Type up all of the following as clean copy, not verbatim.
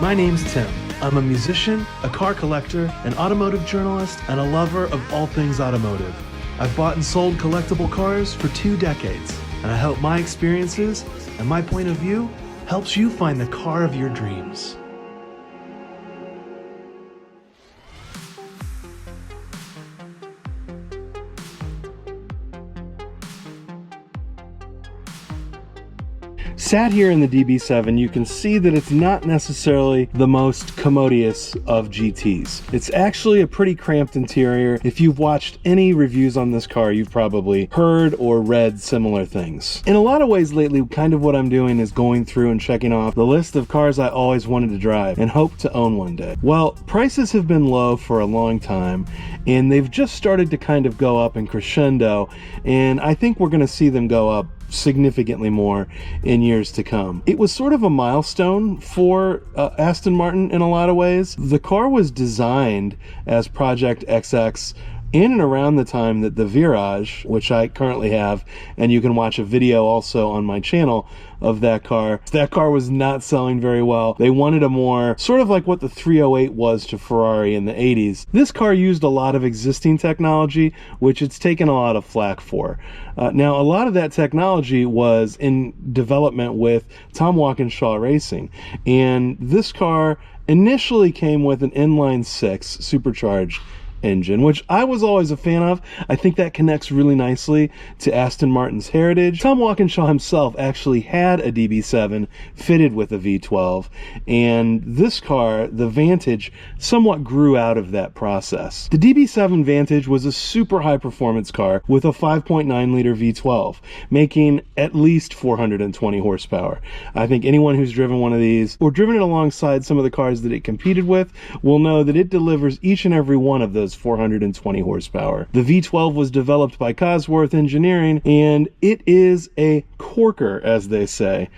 My name's Tim. I'm a musician, a car collector, an automotive journalist, and a lover of all things automotive. I've bought and sold collectible cars for 2 decades, and I hope my experiences and my point of view helps you find the car of your dreams. Sat here in the DB7, you can see that it's not necessarily the most commodious of GTs. It's actually a pretty cramped interior. If you've watched any reviews on this car, you've probably heard or read similar things. In a lot of ways lately, kind of what I'm doing is going through and checking off the list of cars I always wanted to drive and hope to own one day. Well, prices have been low for a long time, and they've just started to kind of go up in crescendo, and I think we're going to see them go up significantly more in years to come. It was sort of a milestone for Aston Martin in a lot of ways. The car was designed as Project XX in and around the time that the Virage, which I currently have, and you can watch a video also on my channel of that car was not selling very well. They wanted a more, sort of like what the 308 was to Ferrari in the 80s. This car used a lot of existing technology, which it's taken a lot of flack for. Now, a lot of that technology was in development with Tom Walkinshaw Racing, and this car initially came with an inline-6 supercharged engine, which I was always a fan of. I think that connects really nicely to Aston Martin's heritage. Tom Walkinshaw himself actually had a DB7 fitted with a V12, and this car, the Vantage, somewhat grew out of that process. The DB7 Vantage was a super high performance car with a 5.9 liter V12, making at least 420 horsepower. I think anyone who's driven one of these, or driven it alongside some of the cars that it competed with, will know that it delivers each and every one of those 420 horsepower. The V12 was developed by Cosworth Engineering, and it is a corker, as they say.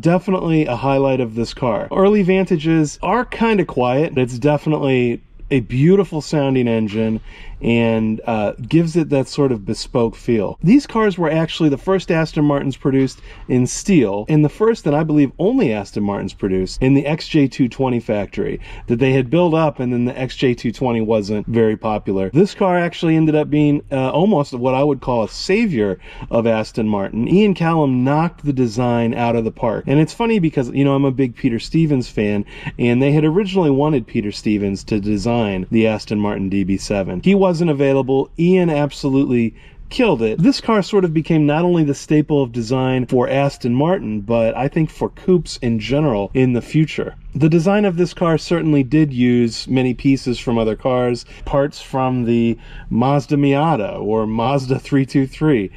Definitely a highlight of this car. Early Vantages are kind of quiet. It's definitely a beautiful sounding engine and gives it that sort of bespoke feel. These cars were actually the first Aston Martins produced in steel, and the first, and I believe only Aston Martins produced in the XJ220 factory that they had built up, and then the XJ220 wasn't very popular. This car actually ended up being almost what I would call a savior of Aston Martin. Ian Callum knocked the design out of the park, and it's funny because, you know, I'm a big Peter Stevens fan, and they had originally wanted Peter Stevens to design the Aston Martin DB7. He wasn't available. Ian absolutely killed it. This car sort of became not only the staple of design for Aston Martin, but I think for coupes in general in the future. The design of this car certainly did use many pieces from other cars, parts from the Mazda Miata or Mazda 323.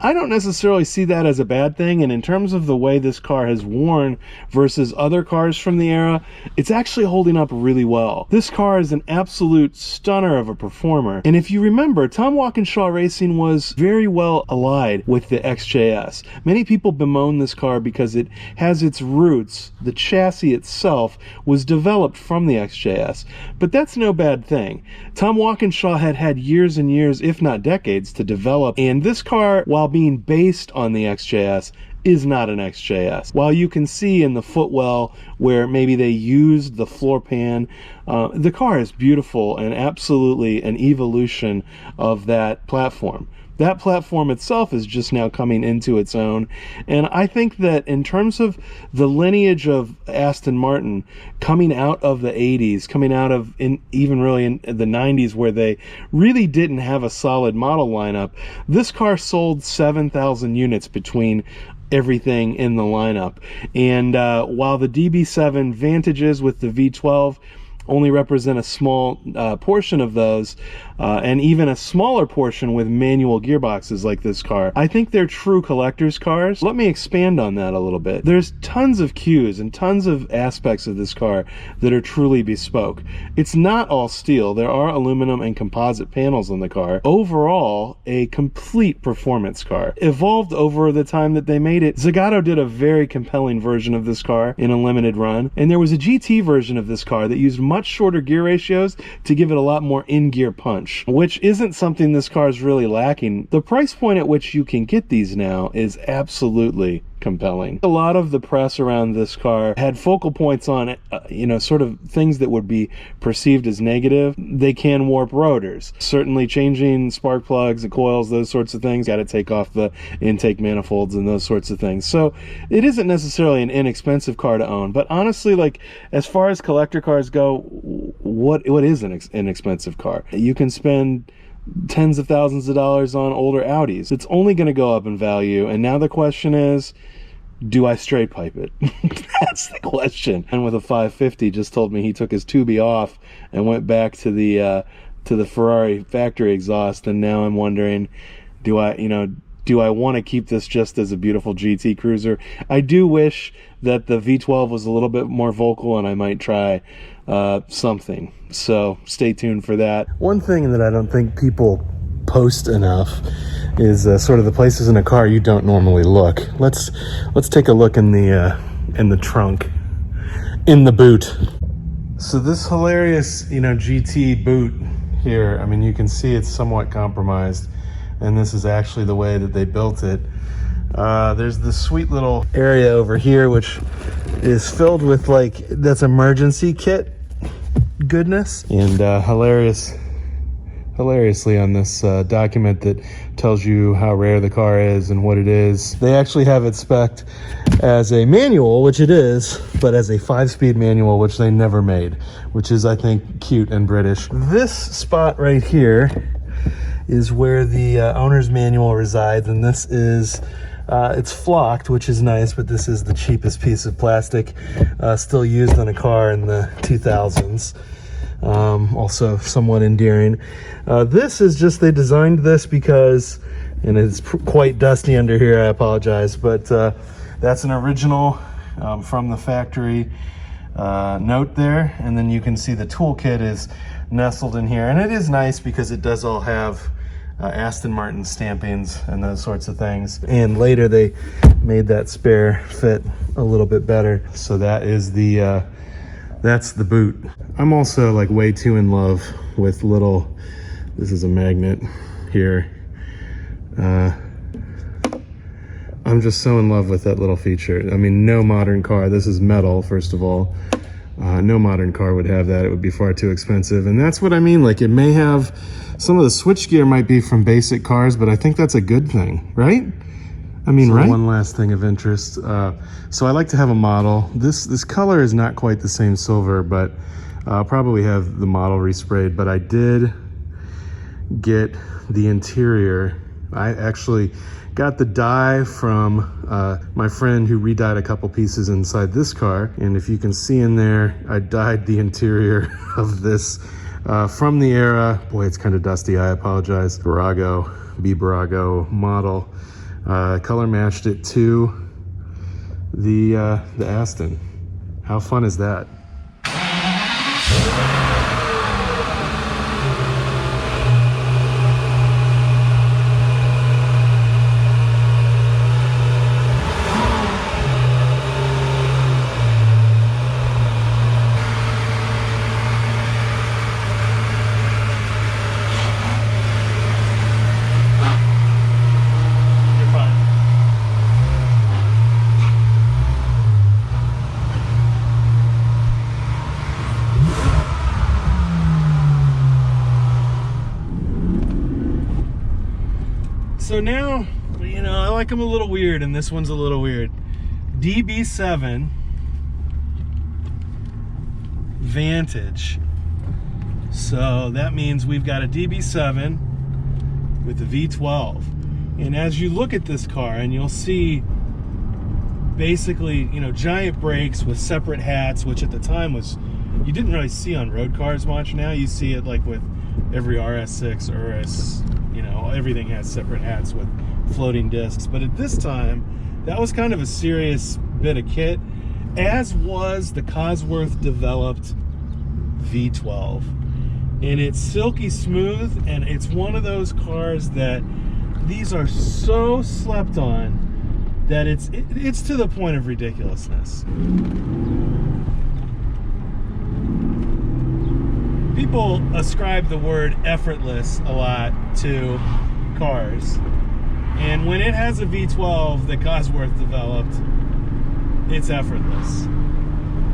I don't necessarily see that as a bad thing, and in terms of the way this car has worn versus other cars from the era, it's actually holding up really well. This car is an absolute stunner of a performer, and if you remember, Tom Walkinshaw Racing was very well allied with the XJS. Many people bemoan this car because it has its roots, the chassis itself was developed from the XJS, but that's no bad thing. Tom Walkinshaw had had years and years, if not decades, to develop, and this car, while being based on the XJS, is not an XJS. While you can see in the footwell where maybe they used the floor pan, the car is beautiful and absolutely an evolution of that platform. That platform itself is just now coming into its own, and I think that in terms of the lineage of Aston Martin coming out of the 80s, coming out of even really in the 90s where they really didn't have a solid model lineup, this car sold 7,000 units between everything in the lineup. And while the DB7 Vantages with the V12 only represent a small portion of those, and even a smaller portion with manual gearboxes like this car, I think they're true collector's cars. Let me expand on that a little bit. There's tons of cues and tons of aspects of this car that are truly bespoke. It's not all steel. There are aluminum and composite panels on the car. Overall, a complete performance car. Evolved over the time that they made it. Zagato did a very compelling version of this car in a limited run, and there was a GT version of this car that used much shorter gear ratios to give it a lot more in-gear punch, which isn't something this car is really lacking. The price point at which you can get these now is absolutely compelling. A lot of the press around this car had focal points on it, you know, sort of things that would be perceived as negative. They can warp rotors. Certainly changing spark plugs and coils, those sorts of things. Got to take off the intake manifolds and those sorts of things. So it isn't necessarily an inexpensive car to own, but honestly, like, as far as collector cars go, what is an inexpensive car? You can spend tens of thousands of dollars on older Audis. It's only going to go up in value, and now the question is, do I straight pipe it? That's the question. And with a 550 just told me he took his tubby off and went back to the Ferrari factory exhaust, and now I'm wondering, do I want to keep this just as a beautiful GT cruiser? I do wish that the V12 was a little bit more vocal, and I might try something. So stay tuned for that. One thing that I don't think people post enough is sort of the places in a car you don't normally look. Let's take a look in the trunk, in the boot. So this hilarious, you know, GT boot here, I mean, you can see it's somewhat compromised, and this is actually the way that they built it. There's this sweet little area over here which is filled with, like, that's emergency kit goodness. And hilariously on this document that tells you how rare the car is and what it is, they actually have it spec'd as a manual, which it is, but as a 5-speed manual, which they never made, which is, I think, cute and British. This spot right here is where the owner's manual resides, and this is it's flocked, which is nice, but this is the cheapest piece of plastic still used on a car in the 2000s. Also somewhat endearing. This is just, they designed this because, and it's quite dusty under here, I apologize, but that's an original from the factory note there, and then you can see the toolkit is nestled in here, and it is nice because it does all have Aston Martin stampings and those sorts of things. And later they made that spare fit a little bit better. So that is the that's the boot. I'm also like way too in love with little, this is a magnet here. I'm just so in love with that little feature. I mean, no modern car, this is metal, first of all. No modern car would have that. It would be far too expensive. And that's what I mean. Like, it may have, some of the switchgear might be from basic cars, but I think that's a good thing, right? I mean, so right? One last thing of interest. So I like to have a model. This color is not quite the same silver, but I'll probably have the model resprayed. But I did get the interior. I actually got the dye from my friend who redyed a couple pieces inside this car. And if you can see in there, I dyed the interior of this from the era, boy, it's kind of dusty, I apologize, Barago model. Color matched it to the Aston. How fun is that? So now, you know, I like them a little weird, and this one's a little weird. DB7 Vantage. So that means we've got a DB7 with the V12. And as you look at this car, and you'll see basically, you know, giant brakes with separate hats, which at the time was, you didn't really see on road cars much. Now you see it like with every RS6, RS, you know, everything has separate hats with floating discs. But at this time, that was kind of a serious bit of kit, as was the Cosworth developed V12. And it's silky smooth, and it's one of those cars that these are so slept on that it's to the point of ridiculousness. People ascribe the word effortless a lot to cars, And when it has a V12 that Cosworth developed, it's effortless.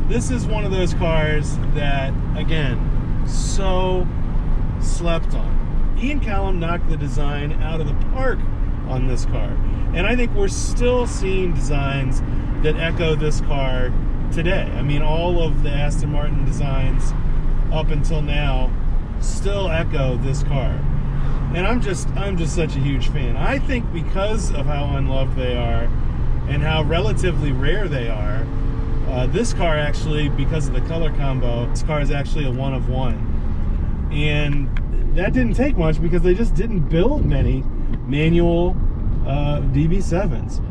This is one of those cars that, again, so slept on. Ian Callum knocked the design out of the park on this car. And I think we're still seeing designs that echo this car today. I mean, all of the Aston Martin designs up until now still echo this car. And I'm just such a huge fan. I think because of how unloved they are and how relatively rare they are, this car actually, because of the color combo, this car is actually a one of one. And that didn't take much because they just didn't build many manual DB7s.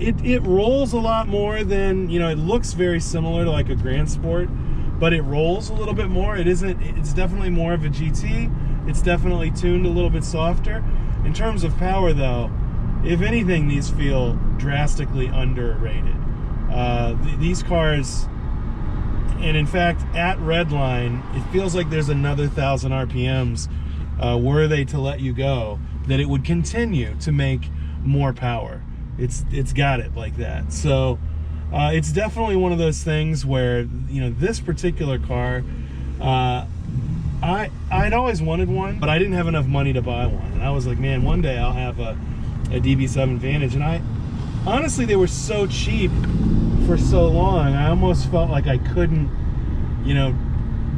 It rolls a lot more than, you know, it looks very similar to like a Grand Sport, but it rolls a little bit more. It's definitely more of a GT. It's definitely tuned a little bit softer. In terms of power though, if anything, these feel drastically underrated. These cars, and in fact, at Redline, it feels like there's another 1,000 RPMs were they to let you go, that it would continue to make more power. It's got it like that. So it's definitely one of those things where, you know, this particular car, I'd always wanted one, but I didn't have enough money to buy one. And I was like, man, one day I'll have a DB7 Vantage. And honestly, they were so cheap for so long, I almost felt like I couldn't, you know,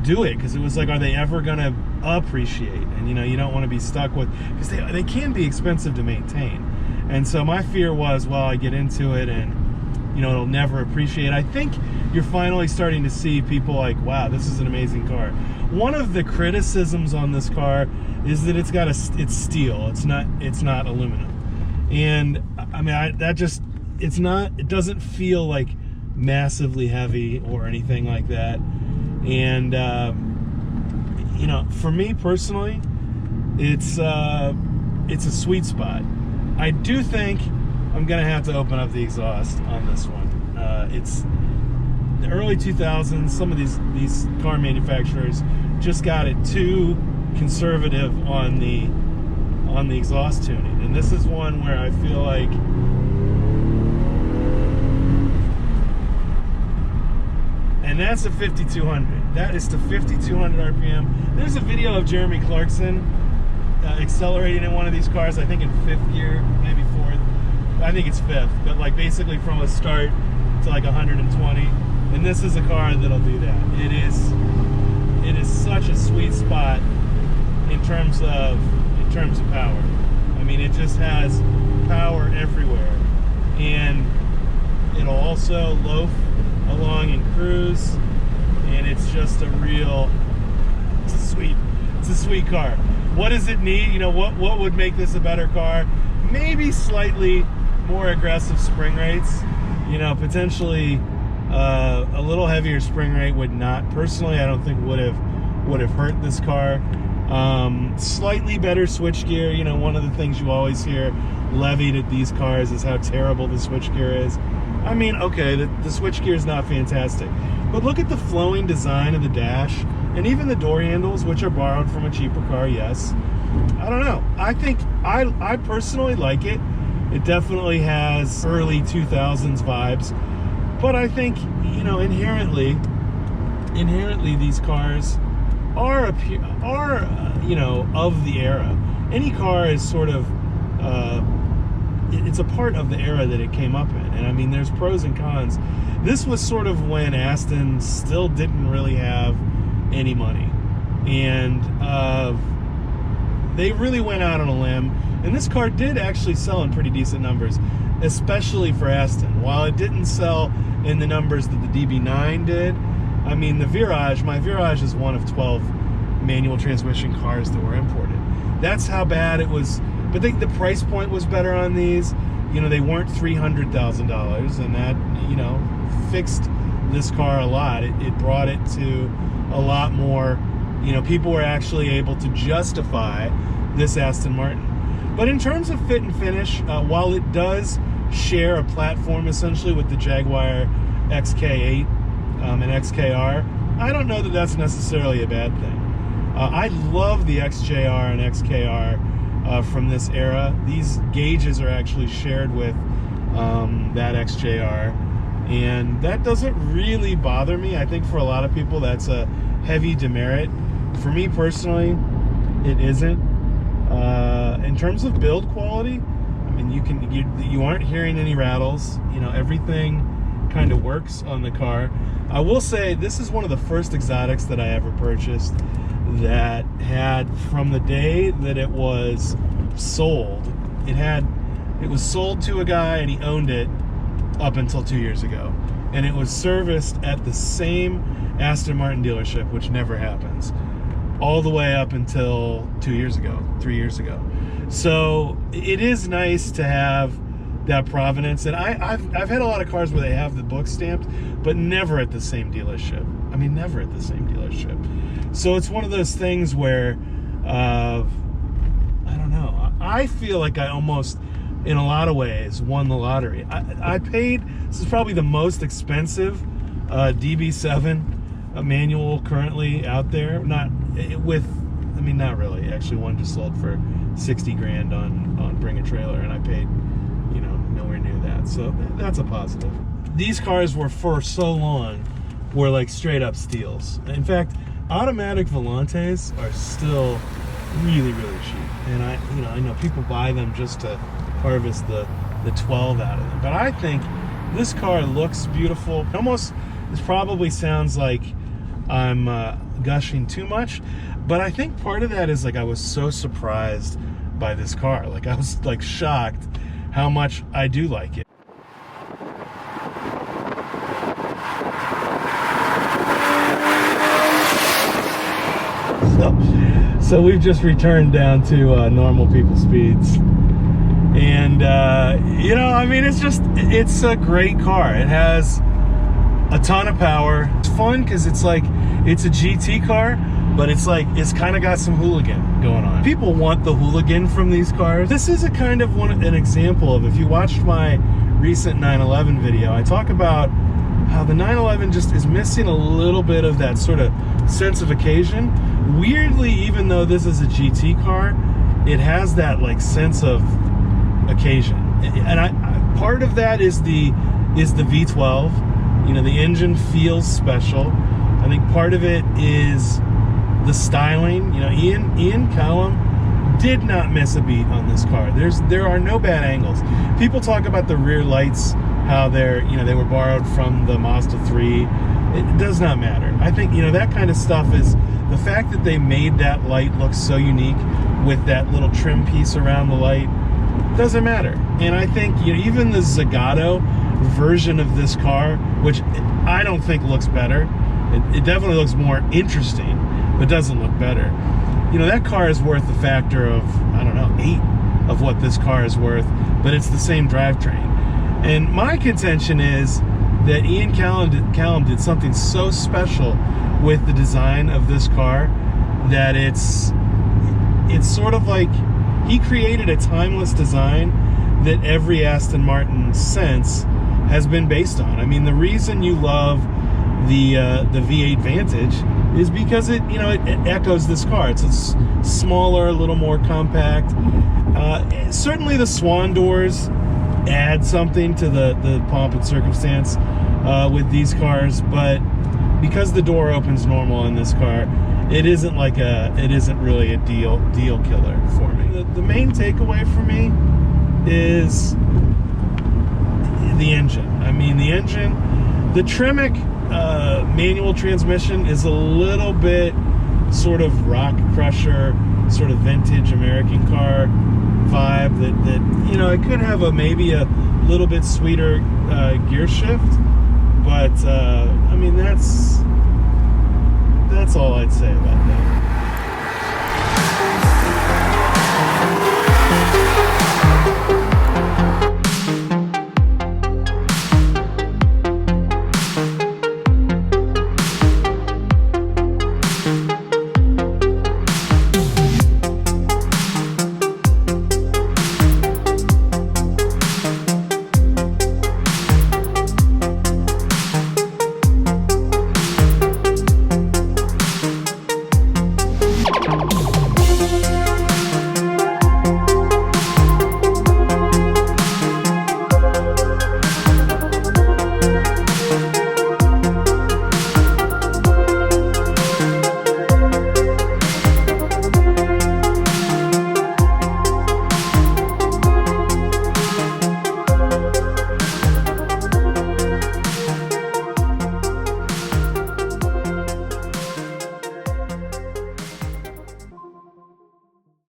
do it, because it was like, are they ever gonna appreciate? And you know, you don't want to be stuck with, because they can be expensive to maintain. And so my fear was, well, I get into it and, you know, it'll never appreciate. I think you're finally starting to see people like, wow, this is an amazing car. One of the criticisms on this car is that it's steel. It's not aluminum. And I mean, it doesn't feel like massively heavy or anything like that. And you know, for me personally, it's a sweet spot. I do think I'm gonna have to open up the exhaust on this one. It's the early 2000s. Some of these car manufacturers just got it too conservative on the exhaust tuning, and this is one where I feel like, and that's a 5200. That is to 5200 RPM. There's a video of Jeremy Clarkson accelerating in one of these cars, I think in 5th gear, maybe 4th. I think it's 5th, but like basically from a start to like 120. And this is a car that'll do that. It is such a sweet spot in terms of power. I mean, it just has power everywhere, and it'll also loaf along and cruise, and it's just it's a sweet car. What does it need? You know, what would make this a better car? Maybe slightly more aggressive spring rates. You know, potentially a little heavier spring rate would not, personally, I don't think would have hurt this car. Slightly better switchgear. You know, one of the things you always hear levied at these cars is how terrible the switchgear is. I mean, okay, the switchgear is not fantastic, but look at the flowing design of the dash, and even the door handles, which are borrowed from a cheaper car, yes. I don't know. I think I personally like it. It definitely has early 2000s vibes, but I think, you know, inherently these cars are you know, of the era. Any car is sort of it's a part of the era that it came up in, and I mean, there's pros and cons. This was sort of when Aston still didn't really have any money, and they really went out on a limb, and this car did actually sell in pretty decent numbers, especially for Aston. While it didn't sell in the numbers that the DB9 did, I mean, my Virage is one of 12 manual transmission cars that were imported. That's how bad it was. But the price point was better on these. You know, they weren't $300,000, and that, you know, fixed this car a lot. It brought it to a lot more, you know, people were actually able to justify this Aston Martin. But in terms of fit and finish, while it does share a platform essentially with the Jaguar XK8 and XKR, I don't know that that's necessarily a bad thing. I love the XJR and XKR. from this era. These gauges are actually shared with that XJR, and that doesn't really bother me. I think for a lot of people that's a heavy demerit. For me personally, it isn't. In terms of build quality, I mean, you aren't hearing any rattles. You know, everything kind of works on the car. I will say this is one of the first exotics that I ever purchased that had, from the day that it was sold, it was sold to a guy and he owned it up until 2 years ago, and it was serviced at the same Aston Martin dealership, which never happens, all the way up until 2 years ago, 3 years ago. So it is nice to have that provenance. And I've had a lot of cars where they have the book stamped, but never at the same dealership. I mean, never at the same dealership. So it's one of those things where, I don't know, I feel like I almost, in a lot of ways, won the lottery. I paid, this is probably the most expensive DB7 manual currently out there. Not really. Actually, one just sold for 60 grand on Bring a Trailer, and I paid, you know, nowhere near that. So that's a positive. These cars were, for so long, were like straight up steals. In fact, automatic Volantes are still really, really cheap. And I know people buy them just to harvest the 12 out of them. But I think this car looks beautiful. Almost, this probably sounds like I'm gushing too much, but I think part of that is like I was so surprised by this car. Like I was like shocked how much I do like it. So we've just returned down to normal people speeds. And, you know, I mean, it's a great car. It has a ton of power. It's fun because it's like, it's a GT car, but it's kind of got some hooligan going on. People want the hooligan from these cars. This is a kind of an example of, if you watched my recent 911 video, I talk about how the 911 just is missing a little bit of that sort of sense of occasion. Weirdly, even though this is a GT car, it has that like sense of occasion. And part of that is the V12. You know, the engine feels special. I think part of it is the styling. You know, Ian Callum did not miss a beat on this car. There are no bad angles. People talk about the rear lights, how they were borrowed from the Mazda 3. It does not matter. I think, you know, that kind of stuff is the fact that they made that light look so unique with that little trim piece around the light. Doesn't matter. And I think, you know, even the Zagato version of this car, which I don't think looks better, it definitely looks more interesting, but doesn't look better. You know, that car is worth the factor of, I don't know, 8 of what this car is worth, but it's the same drivetrain. And my contention is that Ian Callum did something so special with the design of this car that it's sort of like he created a timeless design that every Aston Martin since has been based on. I mean, the reason you love the V8 Vantage is because it echoes this car. It's a smaller, a little more compact. Certainly the swan doors add something to the pomp and circumstance with these cars, but because the door opens normal in this car, it isn't really a deal killer for me. The main takeaway for me is the engine. I mean, the engine, the Tremec manual transmission is a little bit sort of rock crusher, sort of vintage American car vibe that you know, it could have maybe a little bit sweeter gear shift, but I mean, that's all I'd say about that.